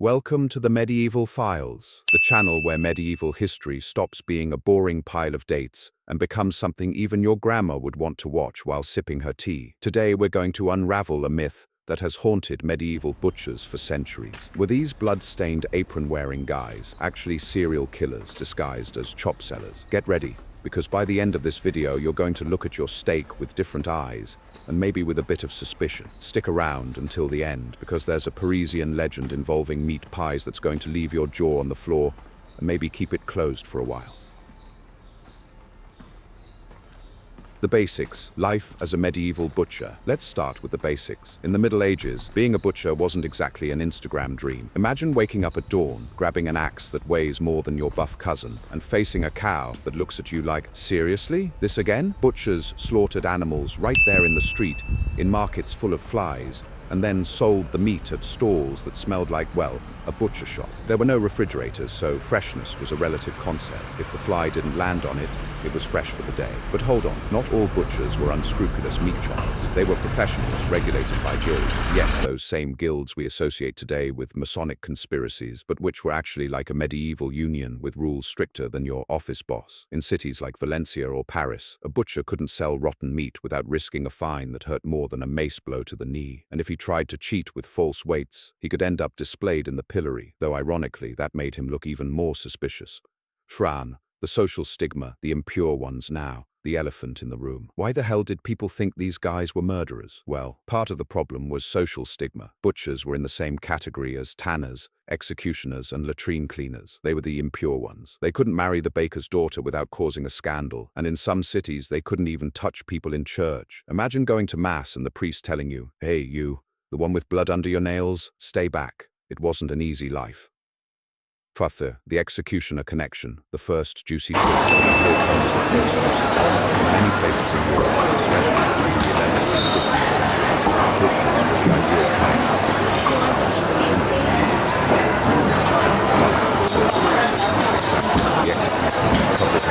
Welcome to the Medieval Files, the channel where medieval history stops being a boring pile of dates and becomes something even your grandma would want to watch while sipping her tea. Today we're going to unravel a myth that has haunted medieval butchers for centuries. Were these blood-stained apron-wearing guys actually serial killers disguised as chop sellers? Get ready, because by the end of this video you're going to look at your steak with different eyes and maybe with a bit of suspicion. Stick around until the end, because there's a Parisian legend involving meat pies that's going to leave your jaw on the floor and maybe keep it closed for a while. The basics. Life as a medieval butcher. Let's start with the basics. In the Middle Ages, being a butcher wasn't exactly an Instagram dream. Imagine waking up at dawn, grabbing an axe that weighs more than your buff cousin, and facing a cow that looks at you like, seriously? This again? Butchers slaughtered animals right there in the street, in markets full of flies, and then sold the meat at stalls that smelled like, well, a butcher shop. There were no refrigerators, so freshness was a relative concept. If the fly didn't land on it, it was fresh for the day. But hold on, not all butchers were unscrupulous meat choppers. They were professionals regulated by guilds. Yes, those same guilds we associate today with Masonic conspiracies, but which were actually like a medieval union with rules stricter than your office boss. In cities like Valencia or Paris, a butcher couldn't sell rotten meat without risking a fine that hurt more than a mace blow to the knee. And if he tried to cheat with false weights, he could end up displayed in the pillory, though ironically that made him look even more suspicious. Shran, the social stigma, the impure ones now, the elephant in the room. Why the hell did people think these guys were murderers? Well, part of the problem was social stigma. Butchers were in the same category as tanners, executioners, and latrine cleaners. They were the impure ones. They couldn't marry the baker's daughter without causing a scandal, and in some cities they couldn't even touch people in church. Imagine going to mass and the priest telling you, "Hey, you, the one with blood under your nails, stay back." It wasn't an easy life. Father, the executioner connection, the first juicy twist. Here comes the first juicy twist. In many places in Europe, especially between the 11th and 15th century, butchers were the ideal partner for the execution, public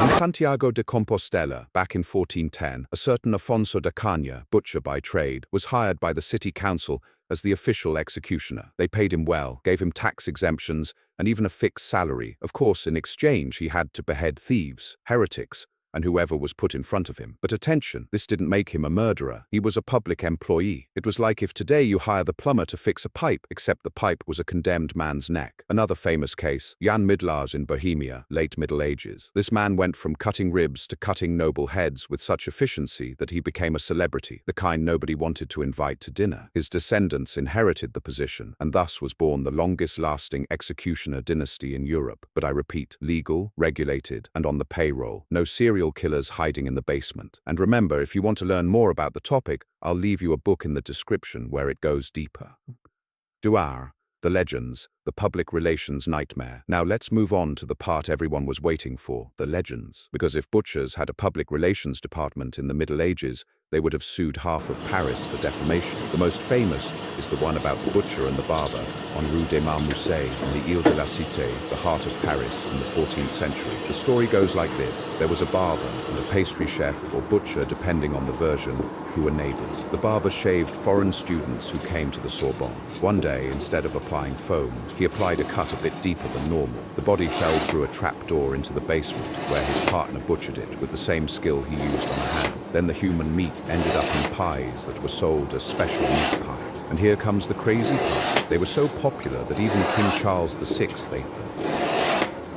In Santiago de Compostela, back in 1410, a certain Afonso da Caña, butcher by trade, was hired by the city council as the official executioner. They paid him well, gave him tax exemptions, and even a fixed salary. Of course, in exchange, he had to behead thieves, heretics, and whoever was put in front of him. But attention, this didn't make him a murderer. He was a public employee. It was like if today you hire the plumber to fix a pipe, except the pipe was a condemned man's neck. Another famous case, Jan Midlars in Bohemia, late Middle Ages. This man went from cutting ribs to cutting noble heads with such efficiency that he became a celebrity, the kind nobody wanted to invite to dinner. His descendants inherited the position, and thus was born the longest-lasting executioner dynasty in Europe. But I repeat, legal, regulated, and on the payroll. No serial killers hiding in the basement. And remember, if you want to learn more about the topic, I'll leave you a book in the description where it goes deeper. Duar, the legends, the public relations nightmare. Now let's move on to the part everyone was waiting for, the legends. Because if butchers had a public relations department in the Middle Ages, they would have sued half of Paris for defamation. The most famous is the one about the butcher and the barber on Rue des Marmousets in the Ile de la Cité, the heart of Paris in the 14th century. The story goes like this. There was a barber and a pastry chef or butcher, depending on the version, who were neighbors. The barber shaved foreign students who came to the Sorbonne. One day, instead of applying foam, he applied a cut a bit deeper than normal. The body fell through a trapdoor into the basement, where his partner butchered it with the same skill he used on a ham. Then the human meat ended up in pies that were sold as special meat pies. And here comes the crazy part. They were so popular that even King Charles VI ate them.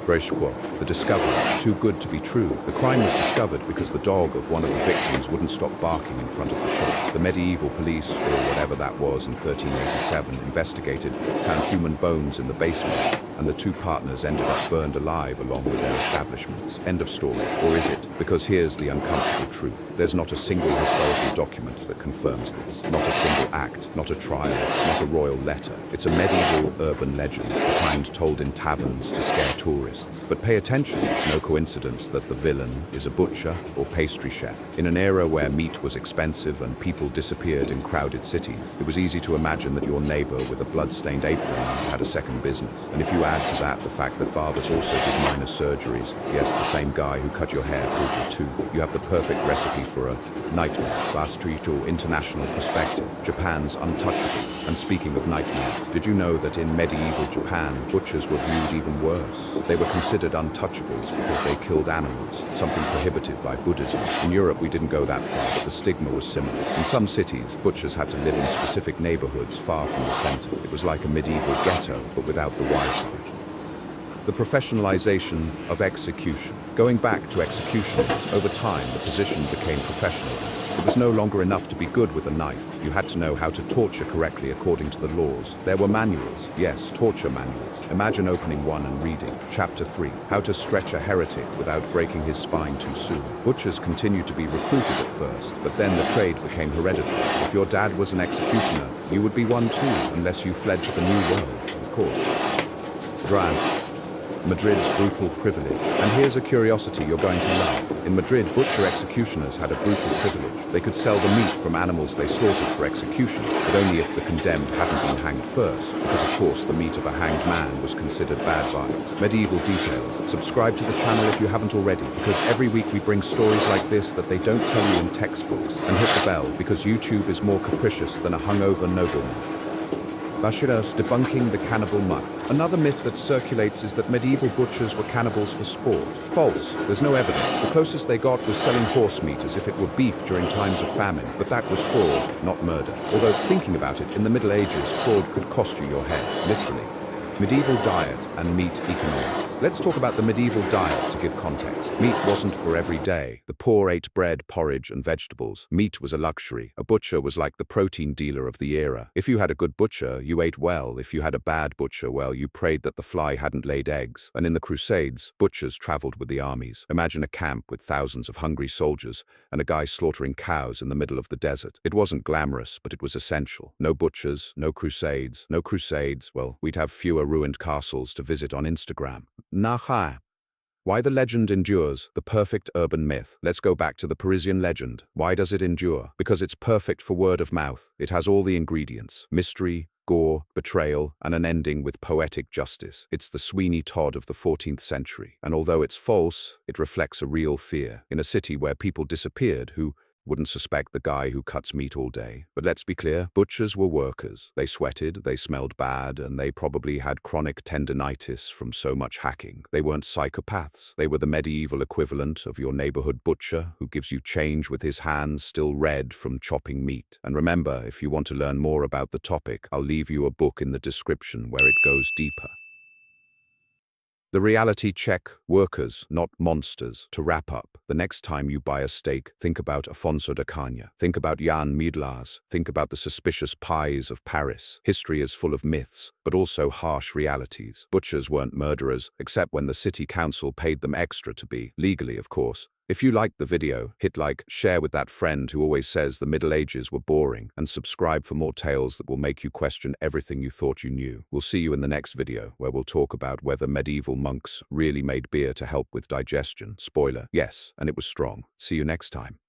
The discovery, too good to be true. The crime was discovered because the dog of one of the victims wouldn't stop barking in front of the shop. The medieval police, or whatever that was in 1387, investigated, found human bones in the basement, and the two partners ended up burned alive along with their establishments. End of story. Or is it? Because here's the uncomfortable truth. There's not a single historical document that confirms this. Not a single act, not a trial, not a royal letter. It's a medieval urban legend, the kind told in taverns to scare tourists. But pay attention, it's no coincidence that the villain is a butcher or pastry chef. In an era where meat was expensive and people disappeared in crowded cities, it was easy to imagine that your neighbor with a blood-stained apron had a second business. And if you add to that the fact that barbers also did minor surgeries, yes, the same guy who cut your hair pulled your tooth, you have the perfect recipe for a nightmare. Street or international perspective, Japan's untouchable. And speaking of nightmares, did you know that in medieval Japan, butchers were viewed even worse? They were considered untouchables because they killed animals, something prohibited by Buddhism. In Europe, we didn't go that far, but the stigma was similar. In some cities, butchers had to live in specific neighborhoods far from the center. It was like a medieval ghetto, but without the Wi-Fi. The professionalization of execution. Going back to executioners, over time, the position became professional. It was no longer enough to be good with a knife. You had to know how to torture correctly according to the laws. There were manuals. Yes, torture manuals. Imagine opening one and reading. Chapter 3. How to stretch a heretic without breaking his spine too soon. Butchers continued to be recruited at first, but then the trade became hereditary. If your dad was an executioner, you would be one too, unless you fled to the New World, of course. Dran. Madrid's brutal privilege. And here's a curiosity you're going to love. In Madrid, butcher executioners had a brutal privilege. They could sell the meat from animals they slaughtered for execution, but only if the condemned hadn't been hanged first, because of course the meat of a hanged man was considered bad vibes. Medieval details. Subscribe to the channel if you haven't already, because every week we bring stories like this that they don't tell you in textbooks. And hit the bell, because YouTube is more capricious than a hungover nobleman. Bashiras debunking the cannibal myth. Another myth that circulates is that medieval butchers were cannibals for sport. False. There's no evidence. The closest they got was selling horse meat as if it were beef during times of famine, but that was fraud, not murder. Although, thinking about it, in the Middle Ages, fraud could cost you your head, literally. Medieval diet and meat economics. Let's talk about the medieval diet to give context. Meat wasn't for every day. The poor ate bread, porridge, and vegetables. Meat was a luxury. A butcher was like the protein dealer of the era. If you had a good butcher, you ate well. If you had a bad butcher, well, you prayed that the fly hadn't laid eggs. And in the Crusades, butchers traveled with the armies. Imagine a camp with thousands of hungry soldiers and a guy slaughtering cows in the middle of the desert. It wasn't glamorous, but it was essential. No butchers, no crusades. No crusades, well, we'd have fewer ruined castles to visit on Instagram. Naha. Why the legend endures, the perfect urban myth. Let's go back to the Parisian legend. Why does it endure? Because it's perfect for word of mouth. It has all the ingredients: mystery, gore, betrayal, and an ending with poetic justice. It's the Sweeney Todd of the 14th century. And although it's false, it reflects a real fear. In a city where people disappeared who wouldn't suspect the guy who cuts meat all day. But let's be clear, butchers were workers. They sweated, they smelled bad, and they probably had chronic tendinitis from so much hacking. They weren't psychopaths. They were the medieval equivalent of your neighborhood butcher who gives you change with his hands still red from chopping meat. And remember, if you want to learn more about the topic, I'll leave you a book in the description where it goes deeper. The reality check: workers, not monsters. To wrap up, the next time you buy a steak, think about Afonso de Cagna. Think about Jan Midlas. Think about the suspicious pies of Paris. History is full of myths, but also harsh realities. Butchers weren't murderers, except when the city council paid them extra to be. Legally, of course. If you liked the video, hit like, share with that friend who always says the Middle Ages were boring, and subscribe for more tales that will make you question everything you thought you knew. We'll see you in the next video, where we'll talk about whether medieval monks really made beer to help with digestion. Spoiler, yes, and it was strong. See you next time.